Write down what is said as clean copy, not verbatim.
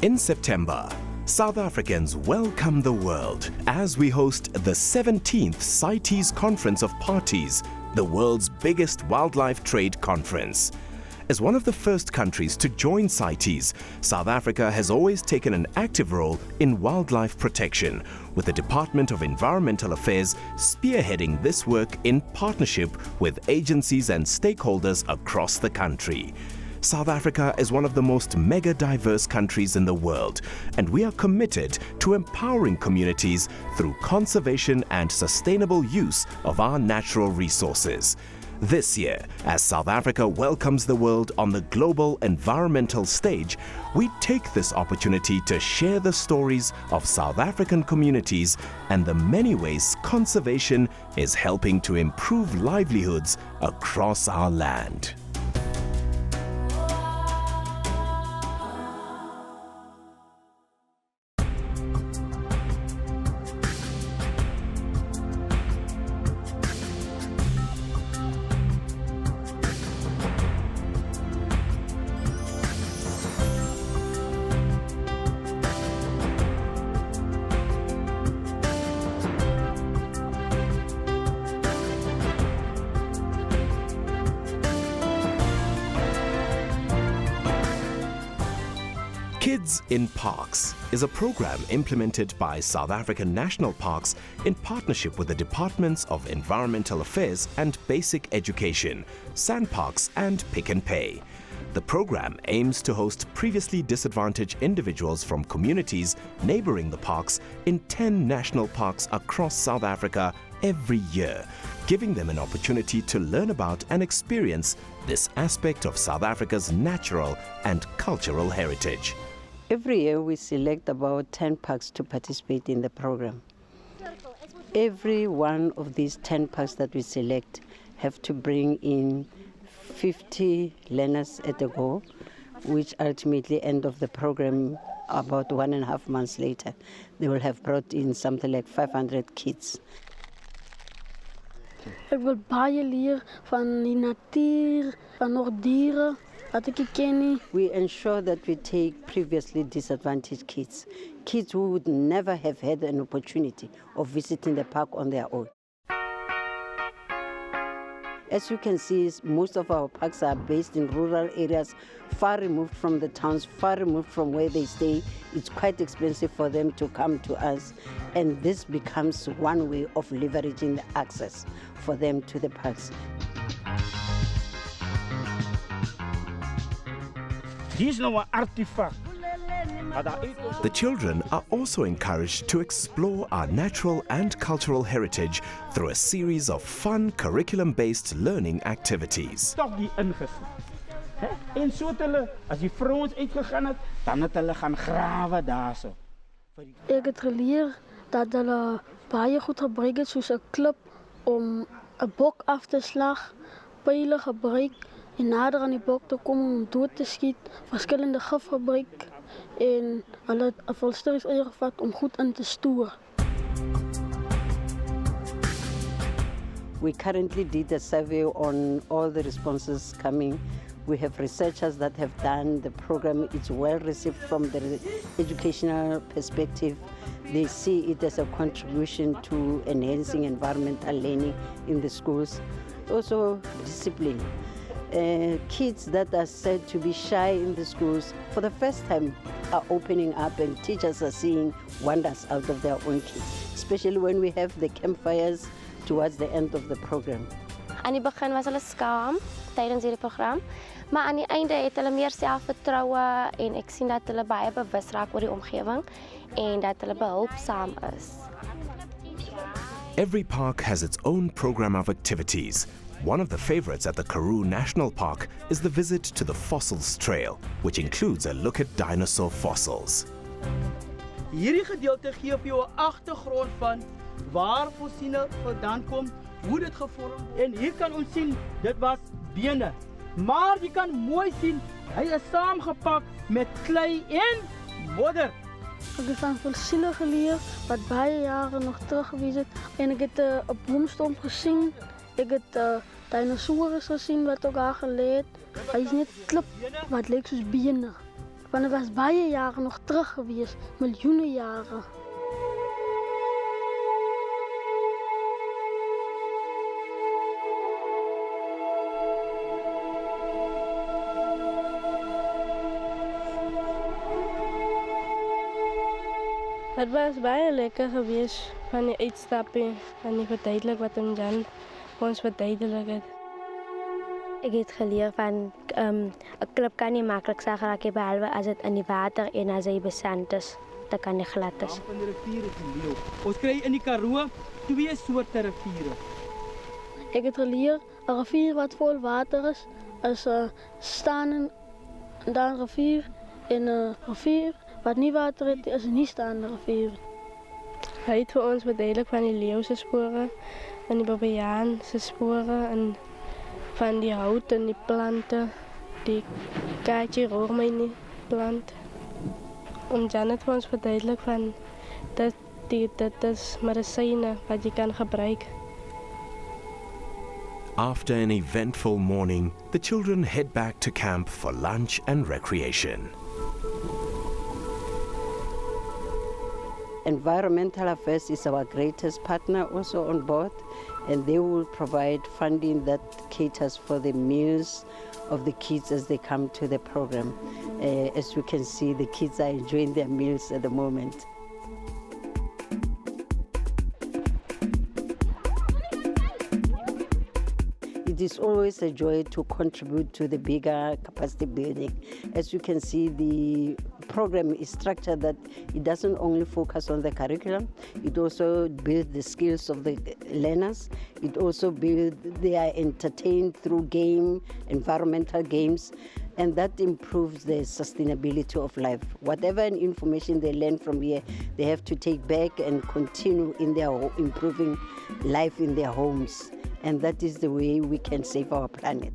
In September, South Africans welcome the world as we host the 17th CITES Conference of Parties, the world's biggest wildlife trade conference. As one of the first countries to join CITES, South Africa has always taken an active role in wildlife protection, with the Department of Environmental Affairs spearheading this work in partnership with agencies and stakeholders across the country. South Africa is one of the most mega-diverse countries in the world, and we are committed to empowering communities through conservation and sustainable use of our natural resources. This year, as South Africa welcomes the world on the global environmental stage, we take this opportunity to share the stories of South African communities and the many ways conservation is helping to improve livelihoods across our land. Kids in Parks is a program implemented by South African National Parks in partnership with the Departments of Environmental Affairs and Basic Education, SANParks and Pick n Pay. The program aims to host previously disadvantaged individuals from communities neighboring the parks in 10 national parks across South Africa every year, giving them an opportunity to learn about and experience this aspect of South Africa's natural and cultural heritage. Every year we select about 10 parks to participate in the program. Every one of these 10 parks that we select have to bring in 50 learners at a go, which ultimately end of the program about 1.5 months later. They will have brought in something like 500 kids. Ik wil baie leer van die natuur, van nog dieren, wat ik ken nie. We ensure that we take previously disadvantaged kids, kids who would never have had an opportunity of visiting the park on their own. As you can see, most of our parks are based in rural areas, far removed from the towns, far removed from where they stay. It's quite expensive for them to come to us, and this becomes one way of leveraging the access for them to the parks. Dis nou 'n artefak. The children are also encouraged to explore our natural and cultural heritage through a series of fun curriculum-based learning activities. Stok die ingesit. En so het hulle, as die vrouens uitgegaan het, dan het hulle gaan grawe daarso. Ik heb geleerd dat hulle baie goed gebruik het soos 'n klip om 'n bok af te slag, pyle gebruik en nader aan die bok te kom om dood te skiet, verskillende gif gebruik en hulle het 'n volsters ingevat om goed in te stoer. We currently did a survey on all the responses coming. We have researchers that have done the program. It's well received from the educational perspective. They see it as a contribution to enhancing environmental learning in the schools. Also discipline. Kids that are said to be shy in the schools, for the first time are opening up and teachers are seeing wonders out of their own kids, especially when we have the campfires towards the end of the program. Aan die begin was hulle skaam tydens hierdie program, maar aan die einde het hulle meer selfvertroue en ek sien dat hulle baie bewus raak oor die omgewing en dat hulle behulpsaam is. Every park has its own program of activities. One of the favorites at the Karoo National Park is the visit to the Fossils Trail, which includes a look at dinosaur fossils. Hierdie gedeelte gee vir jou 'n agtergrond van waar fossiele vandaan kom, hoe dit gevorm word. En hier kan ons sien, dit was bene. Maar jy kan mooi sien, hy is saamgepak met klei en modder. Ik heb van fossielen geleerd, wat baie jaren nog terug geweest het. En ik heb een boomstomp gezien. Ik heb dinosaurus gezien, wat ook al geleerd. Hij is net klip, wat lijkt zoals benen. Want het was baie jaren nog terug geweest, miljoenen jaren. Het was baie lekker geweest van die uitstappen en die verduidelik wat Jan ons verduidelik het. Ek het geleer van 'n klip kan nie maklik sag raak nie behalwe as dit in die water en as hy besand is, dan kan hy glad is. Van die rivier is die leeu. Ons kry in die Karoo 2 soorte riviere. Ik heb geleerd, een rivier wat vol water is staande een rivier. En een rivier wat niet water heeft, is een niet staande rivier. Hij heeft voor ons verduidelijk van die leeuwse sporen en die babiaanse sporen en van die hout en die planten, die kaartje roermijn plant. En Jan heeft voor ons verduidelijk van dat is medicijnen wat je kan gebruiken. After an eventful morning, the children head back to camp for lunch and recreation. Environmental Affairs is our greatest partner also on board, and they will provide funding that caters for the meals of the kids as they come to the program. As you can see, the kids are enjoying their meals at the moment. It is always a joy to contribute to the bigger capacity building. As you can see, the program is structured that it doesn't only focus on the curriculum, it also builds the skills of the learners. It also builds, they are entertained through environmental games, and that improves the sustainability of life. Whatever information they learn from here, they have to take back and continue in their improving life in their homes. And that is the way we can save our planet.